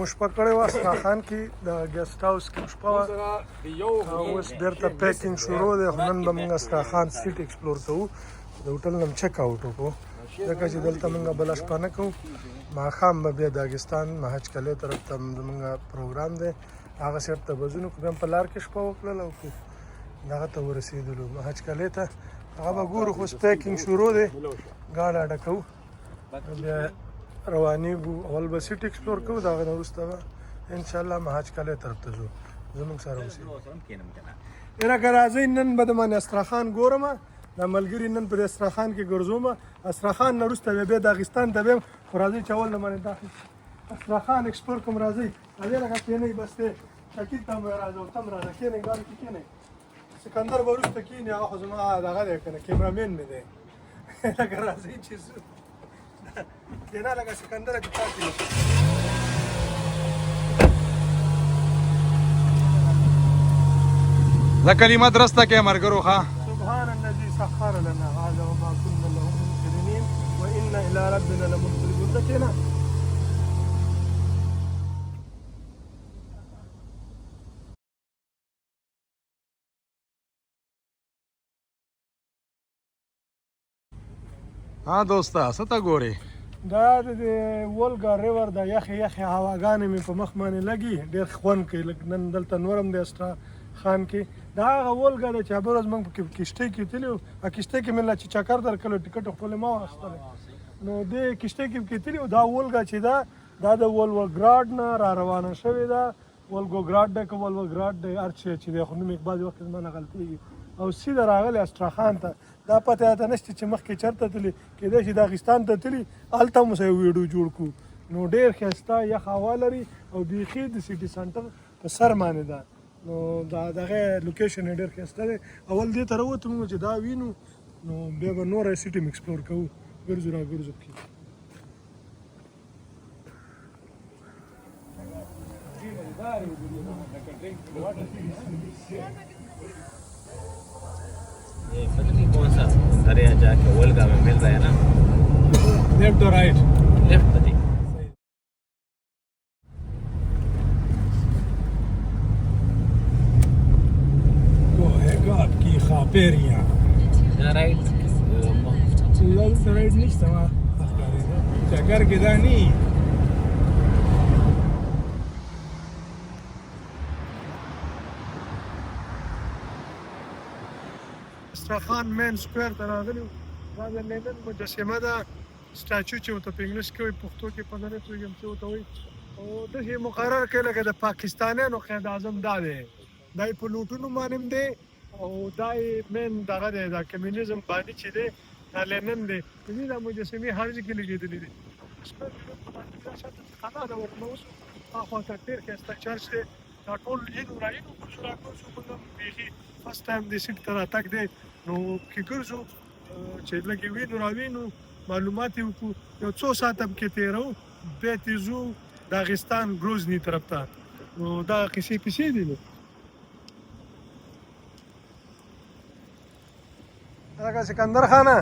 مو شپه کړې وه استراخان کې د ګیسټ هاوس کې شپه وه او اوس بېرته پیکینګ شروع دی خو نن به موږ استراخان سټریټ ایکسپلور کوو د هوټل نه چک آوټ وکړو ځکه چې دلته موږ بله شپه نه کوو ماښام به بیا داګستان مهج کلی طرف ته زموږ پروګرام دی هغه سیټ ته به ځو نو خو بیا هم په لار کې شپه وکړله او دغه ته ورسېدلو مهج کلی ته هغه به ګورو خو اوس پیکینګ شروع دی ګاډه ډکوو بیا روانېږو اول به سیټ ایکسپلور کوو د هغه نه وروسته به انشاءالله مهج کلی طرف ته ځو زموږ سره اوسئ یاره که راځئ نن به د باندې استراخان ګورم دا ملګري نن په استراخان کې ګرځوم استراخان نه وروسته بیا داغستان ته بیم خو راځئ چې اول د باندې دا استراخان ایکسپلور کوم راځئ راځئ لکه کښېنئ بس دی شکیل ته هم راځه او ته هم راځه کښېنئ ګاډي کې کښېنئ سکندر به وروسته کښېني هغه خو زما دغه دی که نه کیمرامین مې دی لکه راځئ چې کښېنه لکه سکندره چې پاتې نه شي دا کلمه درسته کې مرګرو ښه سبحان الذي سخر لنا هذا وما كنا له مقرنين وانا الى ربنا لمنقلبون ده کښېنه ها دوسته څه ته ګورې دا د ولګا ریور د یخې یخې هواګانې مې په مخ باندې لګي ډېر خوند کوي لږ نن دلته نورم دی استراخان کې دا هغه ولګا دی چې هغه ورځ موږ په کښتۍ کې تللي وو کښتۍ کې مې لا چې چکر درکړی ټکټ خپلې ما واخیستلی نو دې کښتۍ کې تللي وو دا ولګا چې دا د ولوګراډ نه را روانه شوې ده ولګوګراډ دی که ولوګراډ دی هر څه چې دی خو نوم یې بعضې وخت زما نه غلطېږي او سیده راغلی استراخان ته دا پته راته نشته چې مخکې چېرته تللي کېدای شي داغستان ته تللي هلته مو سره ویډیو جوړ کړو نو ډېر ښایسته یخ هوا لري او بیخي د سټي سنټر په سر باندې ده نو دا دغه لوکیشن یې ډېر ښایسته دی اول دې ته راووتو موږ چې دا وینو نو بیا به نوره سټي م ایکسپلور کوو ګرځو را ګرځو پکې पता नहीं कौन सा दरिया जाके ओल्गा में मिल रहा है ना लेफ्ट और राइट लेफ्ट पति वो है आपकी खापेरिया राइट राइट नहीं समा चक्कर किदा नहीं استراخان مین سکویر ته راغلي وو دا د لینن مجسمه ده سټاچو چې ورته په انګلیس کې وایي پښتو کې په نه پوهېږم څه ورته وایي او داسې مقرر کړی لکه د پاکستانیانو قید اعظم دا دی دا یې په لوټونو باندې هم دی او دا یې مین دغه دی دا کمیونیزم باندې چې دی دا لینن دی دې دا مجسمې هر ځای کې لګېدلې دي خطا ده ورته اوس هاخوا ته ډېر ښایسته چرچ دی دا ټول اینو را اینو ګرځو را ګرځو موږ هم بیخي فرست ټایم دې سیټ ته راتګ دی نو کې ګرځو چې لږ یې وینو راوینو معلومات یې وکړو یو څو ساعته پکې تېروو بیا ترې ځو داغستان ګروزني طرف ته نو دا قیسې پیسې دي نو لکه سکندر خانه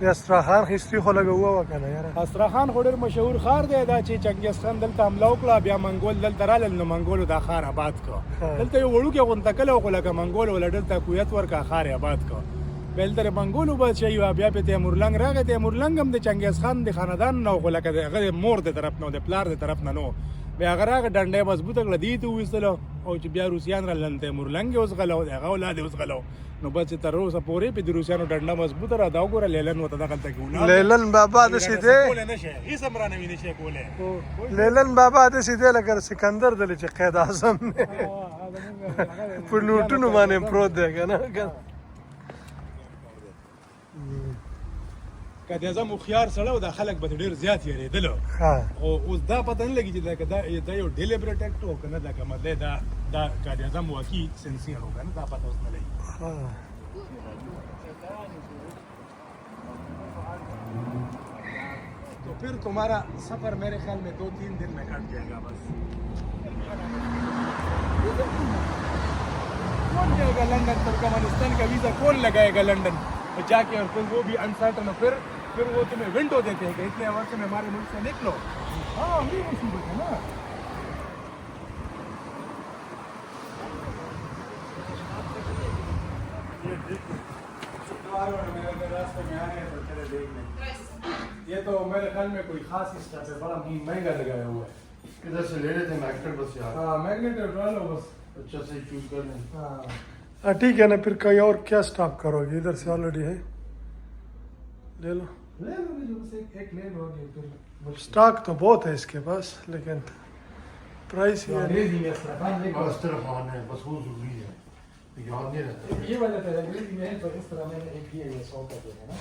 د استراخان هسټري خو لږه ووه که نه یاره استراخان خو ډېر مشهور ښار دی دا چې چنګیز خان دلته حمله وکړه بیا منګول دلته رالل نو منګولو دا ښار آباد کړه دلته یو وړوکی غونډه کلی وکړو لکه منګولو له دلته کویت ورکړه ښار یې آباد کړه بیا دلته د منګولو بادشاهي وه بیا پې تیمورلنګ راغی تیمورلنګ هم د چنګیز خان د خاندان نه و خو لکه د هغه د مور د طرف نه و د پلار د طرف نه نه و بیا هغه راغی ډنډه یې مضبوطه کړه دې ته وویستلو او چې بیا روسیان رالل تیمورلنګ یې وځغلو د هغه اولاد یې وځغلو نو بس چې تر اوسه پورې په د روسیانو ډنډه مضبوطه را دا وګوره لیلن ورته دغلته کې ولاړ لیلن بابا داسې دی کولی نه شي هېڅ هم رانه وي نه شي کولی لیلن بابا داسې دی لکه سکندر دلی چې قید اعظم دی په نوټونو باندې پروت دی که نه که د اعظم هوښیار سړی و دا خلک به ډېر زیات یېرېدلو خو اوس دا پته نه لګي چې دا یو ډیلیبریټ اکټ و که نه دا که مطلب دا که د اعظم واقعي سنسیر و که نه دا پته اوس نه لګي तो फिर तुम्हारा सफर मेरे ख्याल में 2-3 दिन में कट जाएगा बस कौन जाएगा लंदन तुर्कमेनिस्तान का वीज़ा कौन लगाएगा लंदन जाके और फिर वो भी अनसर्टन और फिर वो तुम्हें विंडो देते हैं कि इतने वर्ष में हमारे मुल्क से निकलो हाँ ये मुसीबत है ना में आ रहे हैं तो चले देख लें। ये तो मेरे ख्याल में कोई खास इसका है, बड़ा महंगा लगाया हुआ है। किधर से ले रहे थे मैग्नेट बस यार? हाँ मैग्नेट उठा लो बस। अच्छा सही चूज कर लें। हाँ ठीक है ना, फिर कहीं और क्या स्टॉक करोगे? इधर से ऑलरेडी है, ले लो। ले लो बस एक ले लो आगे फिर। स्टॉक तो बहुत है इसके पास, लेकिन प्राइस ही है। अंग्रेजी में अस्त्रखान देखो। अस्त्रखान है, बस वो जरूरी है, याद नहीं रहता। ये वाला तो अंग्रेजी में है, तो इस तरह मैंने एक लिया है 100 का जो है ना,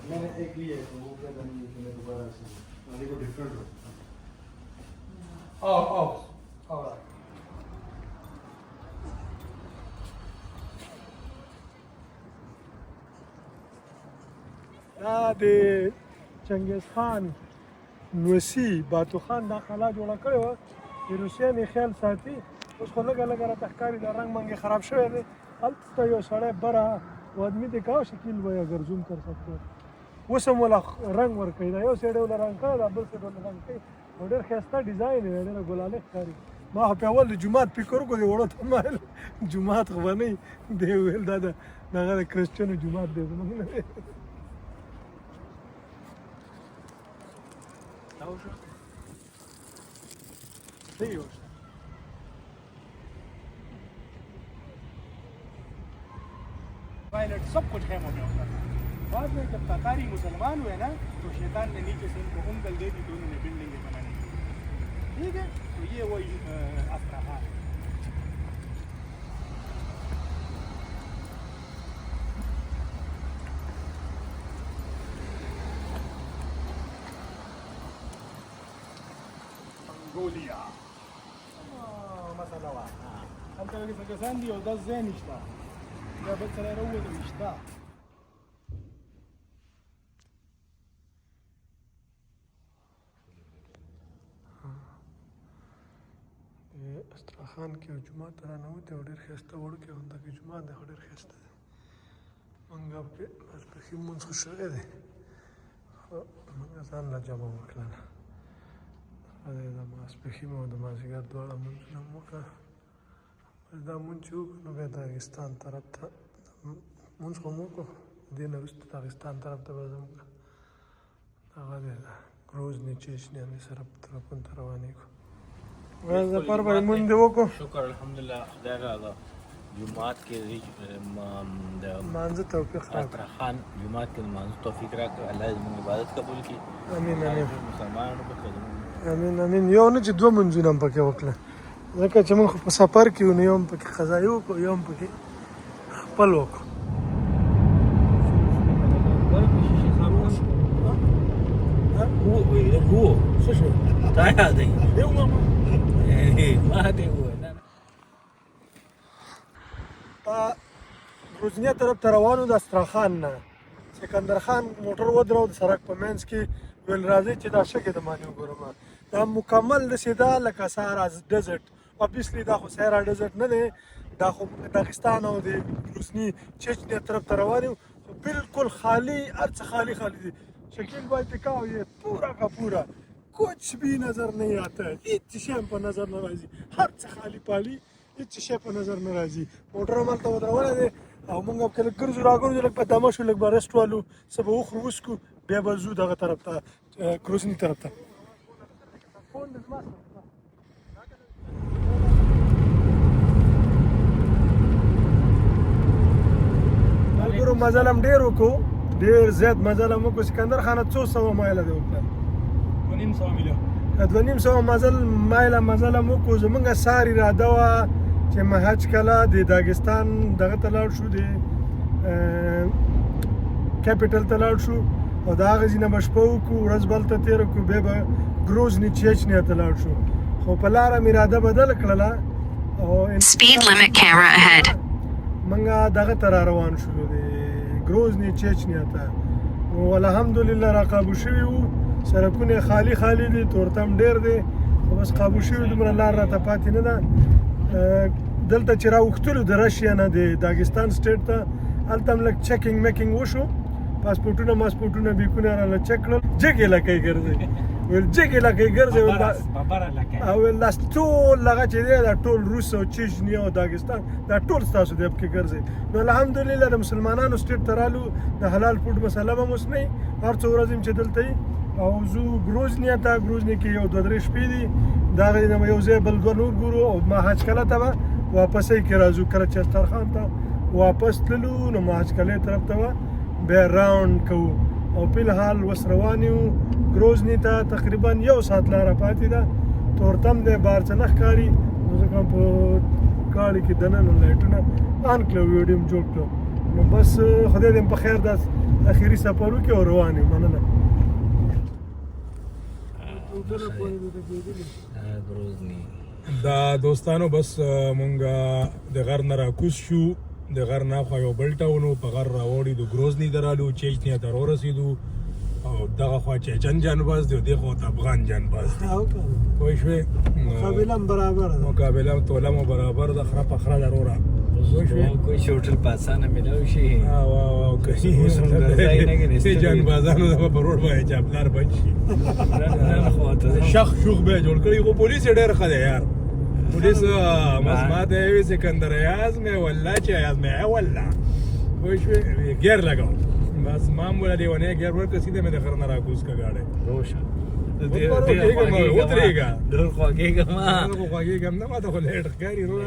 मैंने एक लिया है, तो वो क्या करनी है कि मैं दोबारा से देखो डिफरेंट हो। आओ د چنګیز خان نوسی باتو خان دا خلا جوړه کړې وه د روسیانو یې خیال ساتي. اوس خو لږه لږه راته ښکاري دا رنګ منګ یې خراب شوی دی. هلته یو سړی بره वो आदमी देखा शकील भाई अगर जूम कर सकते हो वो सब वाला रंग ورکړي دا یو سیډ ولا رنگ کړی دا بل سیډ ولا رنگ کړی او ډېر ښایسته ډیزاین یې ډېر ګلالي ښکاري. ما خو په اول د جومات فکر وکړو د وړو ته مایل جومات خو به نه وي، دی ویل دا دغه د کرسچنو جومات دی زموږ نه دی. صحیح हो पायलट सब कुछ है मोटे होता था। बाद में जब तातारी मुसलमान हुए ना, तो शैतान ने नीचे से इनको उंगल दे दी तो उन्होंने बिल्डिंगें बनाने की। ठीक है, तो ये वही अस्त्रहार है। मंगोलिया مثلا انت اللي فكسان دي وده زين يشتغل ده بس لا يروض ويشتغل. استراخان کې جمعه تر نه وته ډېر ښایسته وړوکی غونډه کې جمعه ده، خو ډېر ښایسته ده. موږ پکې ماسپښین لمونځ خو شوی دی، خو موږ ځان له جمع وکړله. د ماسپښین او د مازدیګر دواړه لمونځونه مو وکړه. دا مونځ چې وکړو نو بیا داغستان طرف ته مونځ خو مو وکړو، دې نه وروسته داغستان طرف ته به زموږ هغه دی ګروزني چیچنیا دې سره طرفونو ته روانېږو. ظفر بھائی مونږ دې وکړو. شکر الحمدلله خدای راغله. جمعات کې مانځه توفیق راکړه. استرخان جمعات کې مانځه توفیق راکړه. الله دې زموږ عبادت قبول کړي. امین امین مسلمانانو په خدمت. امین امین. یو نه چې دوه منځونه هم پکې وکړه، ځکه چې موږ په سفر کې وو، نو یو هم پکې قضایي وکړو، یو هم پکې خپل وکړو. هو څه شو تا یاد دی ما دې وویل ګروزنیا طرف ته روانو د استراخان نه. سکندر خان موټر ودرو د سړک په منځ کې، ویل راځئ چې دا شګې د مانې وګورم. دا مکمل داسې ده لکه سهارا ډیزرټ. ابویسلی دا خو سهارا ډیزرټ نه دی، دا خو داغستان او د ګروزني چیچنیا طرف ته روان یو، خو بالکل خالی، هر څه خالی خالی دی. شکیل بھائی دیکھا ہو یہ پورا کا پورا کچھ بھی نظر نہیں آتا ہے، هیڅ شی په نظر نه راځي، هر څه خالی پالي، هیڅ شی په نظر نه راځي. موټر همالته ودرولی دی او موږ به کله ګرځو راګرځو، لږ په دمه شو، لږ به رسټ والو، څه به وخورو وڅښو، بیا به ځو دغه طرف ته ګروزني طرف ته. ملګرو مزل هم ډېر وکړو، ډېر زیات مزل هم وکړو. سکندر خانه 200 مایله دی وکړل، 250 میله 250 مایله مزل هم وکړو. زموږ سار اراده وه چې مهج کله د داغستان دغه ته لاړ شو، د کیپیټل ته لاړ شو او د هغه ځای نه به شپه وکړو، ورځ بل ته تېره کړو، بیا به ګروزني چیچنیا ته لاړ شو. خو په لاره مې اراده بدله کړله او Speed limit camera ahead. موږ دغه ته را روان شولو، د ګروزني چیچنیا ته. نو الحمدلله را قابو شوي وو، سړکونه خالی خالی دي، تورتم ډېر دی، خو بس قابو شوي، دومره لار راته پاتې نه ده. دلته چې راوښتلو د رشیا نه د داغستان سټیټ ته، هلته هم لږ چیکینګ میکینګ وشو، پاسپورټونه ماسپورټونه بیکونه راله چک کړل، جګې لکۍ ګرځئ. ویل جګې لکه یې ګرځوي او ویل دا ټول هغه چې دی دا ټول روس او چیچنیا او داګستان دا ټول ستاسو دی پکې ګرځي نو الحمدلله د مسلمانانو سټیټ ته رالو د حلال فوډ مسله به هم اوس نه وي هر څو ورځې چې دلته وي او زه ګروزنیا ته ګروزنیا کې یو 2-3 شپې دي د هغې نه به یو ځای بل 2 نور ګورو او ماهاچکله ته به واپسۍ کې راځو کله چې استرخان ته واپس تللو نو ماهاچکلې طرف ته به بیا راونډ کوو او فلحال اوس روان یو ګروزني ته تقریبا 1 ساعت لاره پاتې ده تورتم دی بار څه نه ښکاري نو ځکه په ګاډي کې دننه لایټونه آن کړو ویډیو م جوړ کړو نو بس خدای دې په خیر دا اخري سفر وکړي او روان یو مننه دا دوستانو بس مونږه د غر نه راکوز شو د غر نه خوا یو بل ټاون په غر راوړي د ګروزني ته رالو چیچنیا ته راورسېدو او دغه خوا چیچن جانباز دی او دې خوا ته افغان جانباز دی پوه شوې مقابله هم برابر ده مقابله توله مو برابر ده خره په خره لروره پوه شوې کوئی شوټل په اسانه ملاوي شي واو کوي جانبازانو د په روډ باندې چاپلار بچ شي شخ شوخ به جوړ کړی خو پولیس ډېر ښه دی یار پولیس مزمات وی سکندر یاز میں والله چې یاز میں والله وای شو غیر لگاو بس معمولا دیونه غیر ورکه سیده مې د خر نه راکوس کا گاډه روشا وترېګا ډېر خواږه ما خواږه نه ما ته لټ ښکاری رو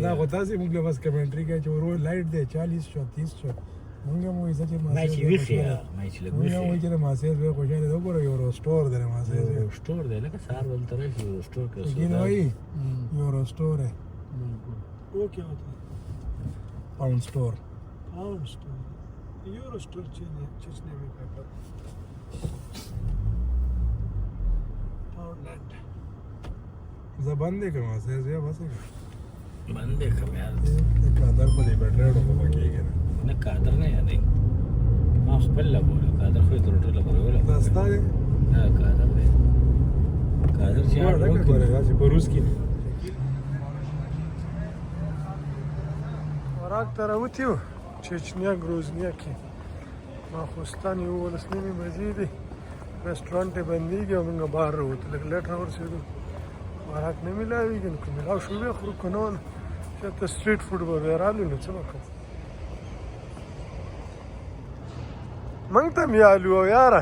دا خو تاسو موږ له بس کمنټري کې چې ورو لایټ دی 40 شو 30 شو موږ مو یې ځکه ما چې ویخي ما چې لګوي موږ چې ما سه زه خوشاله ده ګوره یو سٹور دی ما سه سٹور دی لکه سار ول تر شي سٹور کې لیکن وای یو سٹور ہے वो क्या होता है pound store pound store euro store चेचने में पेपर पाउंडलैंड زبان دې کوم سه زه بس باندې کوم یار قادر په دې بیٹری ډو په کېږي نه قادر نه یادې ما خپل لګول قادر خو تر ټولو لګول دا ستاره نه قادر دی قادر چې دا کومه راځي په روس کې وراک ته راوتیو چچنیا ګروزنیا کې ماخوستان 11 بجې دي رستورانټ یې بندېږي او موږ بهر راوتو لږ لیټ راورسېدو وراک نه میلاوېږي نو که میلاو شو بیا خورو که نه و چېرته سټریټ فوډ به بیا رالو نو څه به کوو موږ ته هم یالو او یاره